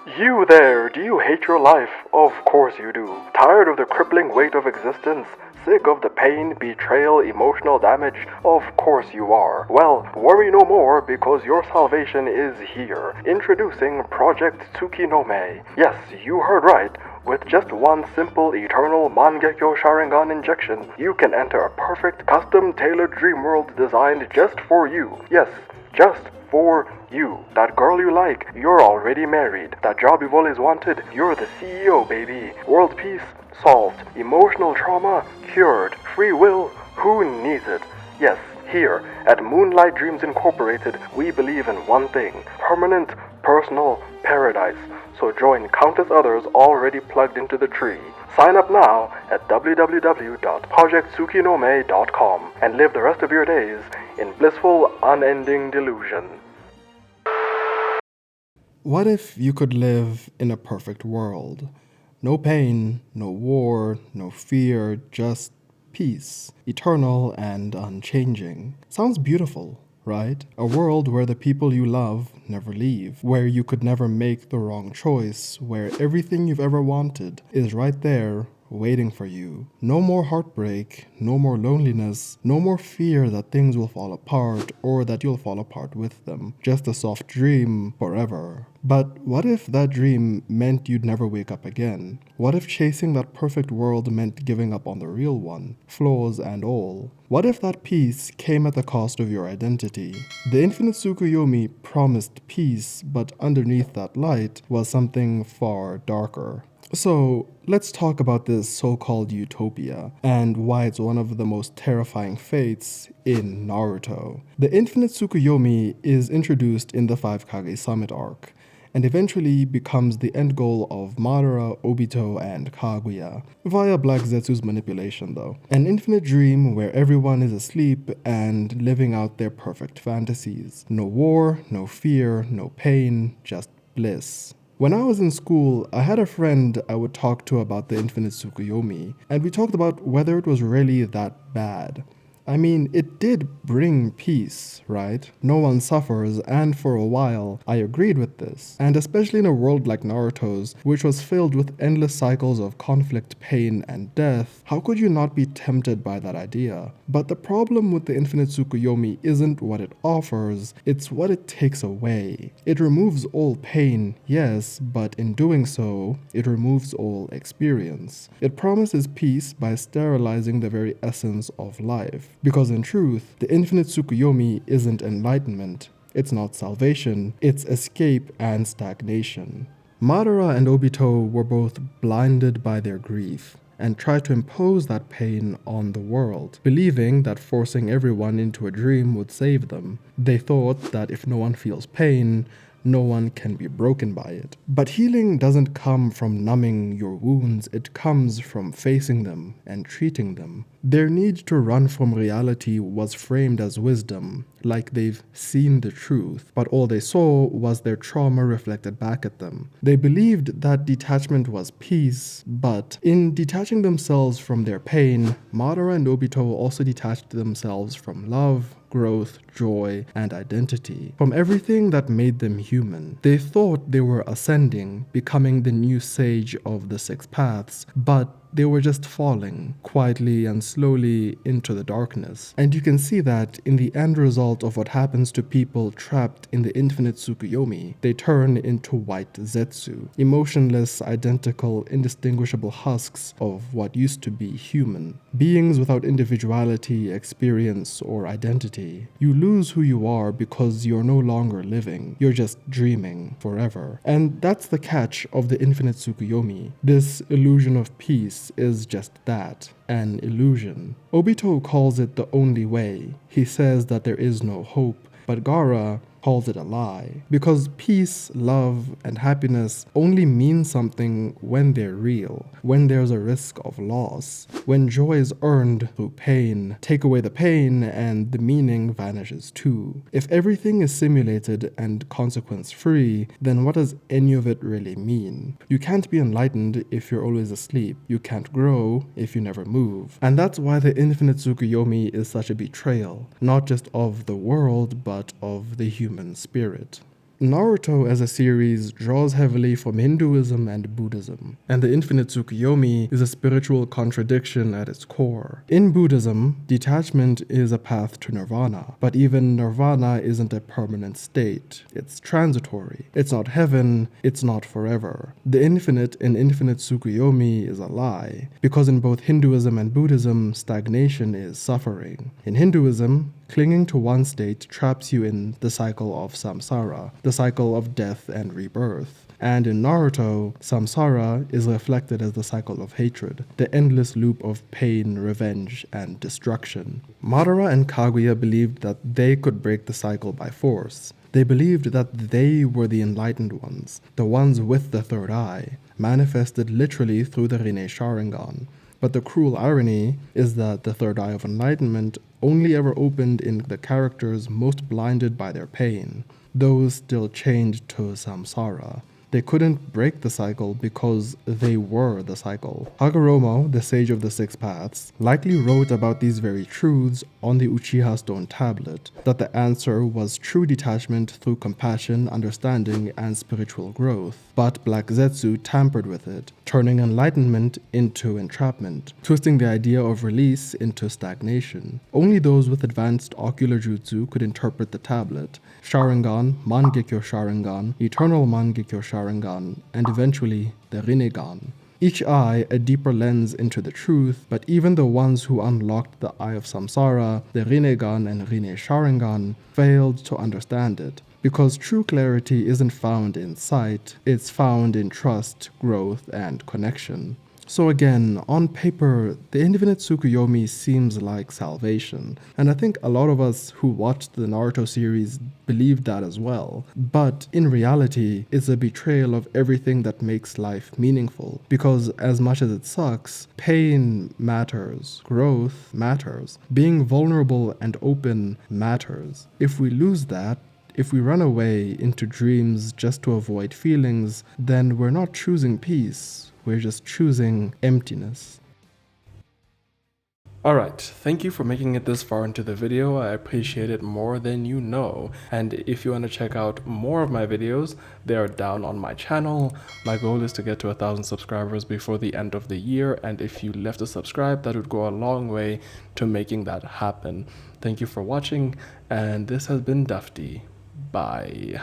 You there, do you hate your life? Of course you do. Tired of the crippling weight of existence? Sick of the pain, betrayal, emotional damage? Of course you are. Well, worry no more because your salvation is here. Introducing Project Tsukuyomi. Yes, you heard right. With just one simple eternal Mangekyo Sharingan injection, you can enter a perfect custom-tailored dream world designed just for you. Yes, just for you. That girl you like, you're already married. That job you've always wanted, you're the CEO, baby. World peace, solved. Emotional trauma, cured. Free will, who needs it? Yes, here at Moonlight Dreams Incorporated, we believe in one thing: permanent, personal paradise. So join countless others already plugged into the tree. Sign up now at www.projecttsukuyomi.com and live the rest of your days in blissful, unending delusion. What if you could live in a perfect world? No pain, no war, no fear, just peace, eternal and unchanging. Sounds beautiful, right? A world where the people you love never leave, where you could never make the wrong choice, where everything you've ever wanted is right there waiting for you. No more heartbreak, no more loneliness, no more fear that things will fall apart or that you'll fall apart with them. Just a soft dream forever. But what if that dream meant you'd never wake up again? What if chasing that perfect world meant giving up on the real one, flaws and all? What if that peace came at the cost of your identity? The Infinite Tsukuyomi promised peace, but underneath that light was something far darker. So, let's talk about this so-called utopia and why it's one of the most terrifying fates in Naruto. The Infinite Tsukuyomi is introduced in the 5 Kage Summit arc, and eventually becomes the end goal of Madara, Obito, and Kaguya, via Black Zetsu's manipulation though. An infinite dream where everyone is asleep and living out their perfect fantasies. No war, no fear, no pain, just bliss. When I was in school, I had a friend I would talk to about the Infinite Tsukuyomi, and we talked about whether it was really that bad. I mean, it did bring peace, right? No one suffers, and for a while, I agreed with this. And especially in a world like Naruto's, which was filled with endless cycles of conflict, pain, and death, how could you not be tempted by that idea? But the problem with the Infinite Tsukuyomi isn't what it offers, it's what it takes away. It removes all pain, yes, but in doing so, it removes all experience. It promises peace by sterilizing the very essence of life. Because in truth, the Infinite Tsukuyomi isn't enlightenment, it's not salvation, it's escape and stagnation. Madara and Obito were both blinded by their grief and tried to impose that pain on the world, believing that forcing everyone into a dream would save them. They thought that if no one feels pain, no one can be broken by it. But healing doesn't come from numbing your wounds, it comes from facing them and treating them. Their need to run from reality was framed as wisdom, like they've seen the truth, but all they saw was their trauma reflected back at them. They believed that detachment was peace, but in detaching themselves from their pain, Madara and Obito also detached themselves from love, growth, joy, and identity, from everything that made them human. They thought they were ascending, becoming the new sage of the 6 paths, but they were just falling, quietly and slowly, into the darkness. And you can see that in the end result of what happens to people trapped in the Infinite Tsukuyomi. They turn into white Zetsu, emotionless, identical, indistinguishable husks of what used to be human. Beings without individuality, experience, or identity. You lose who you are because you're no longer living. You're just dreaming forever. And that's the catch of the Infinite Tsukuyomi. This illusion of peace is just that, an illusion. Obito calls it the only way. He says that there is no hope, but Gaara calls it a lie. Because peace, love, and happiness only mean something when they're real, when there's a risk of loss, when joy is earned through pain. Take away the pain and the meaning vanishes too. If everything is simulated and consequence-free, then what does any of it really mean? You can't be enlightened if you're always asleep. You can't grow if you never move. And that's why the Infinite Tsukuyomi is such a betrayal, not just of the world, but of the human spirit. Naruto as a series draws heavily from Hinduism and Buddhism, and the Infinite Tsukuyomi is a spiritual contradiction at its core. In Buddhism, detachment is a path to nirvana, but even nirvana isn't a permanent state. It's transitory. It's not heaven, it's not forever. The infinite in Infinite Tsukuyomi is a lie, because in both Hinduism and Buddhism, stagnation is suffering. In Hinduism, clinging to one state traps you in the cycle of samsara, the cycle of death and rebirth. And in Naruto, samsara is reflected as the cycle of hatred, the endless loop of pain, revenge, and destruction. Madara and Kaguya believed that they could break the cycle by force. They believed that they were the enlightened ones, the ones with the third eye, manifested literally through the Rinne Sharingan. But the cruel irony is that the third eye of enlightenment only ever opened in the characters most blinded by their pain, those still chained to samsara. They couldn't break the cycle because they were the cycle. Hagoromo, the sage of the six paths, likely wrote about these very truths on the Uchiha stone tablet, that the answer was true detachment through compassion, understanding, and spiritual growth. But Black Zetsu tampered with it, turning enlightenment into entrapment, twisting the idea of release into stagnation. Only those with advanced ocular jutsu could interpret the tablet. Sharingan, Mangekyo Sharingan, Eternal Mangekyo Sharingan, and eventually the Rinnegan. Each eye a deeper lens into the truth, but even the ones who unlocked the Eye of Samsara, the Rinnegan and Rinne Sharingan, failed to understand it. Because true clarity isn't found in sight, it's found in trust, growth, and connection. So again, on paper, the Infinite Tsukuyomi seems like salvation, and I think a lot of us who watched the Naruto series believed that as well. But in reality, it's a betrayal of everything that makes life meaningful, because as much as it sucks, pain matters, growth matters, being vulnerable and open matters. If we lose that, if we run away into dreams just to avoid feelings, then we're not choosing peace. We're just choosing emptiness. Alright, thank you for making it this far into the video. I appreciate it more than you know. And if you want to check out more of my videos, they are down on my channel. My goal is to get to 1,000 subscribers before the end of the year, and if you left a subscribe, that would go a long way to making that happen. Thank you for watching, and this has been Dufty. Bye.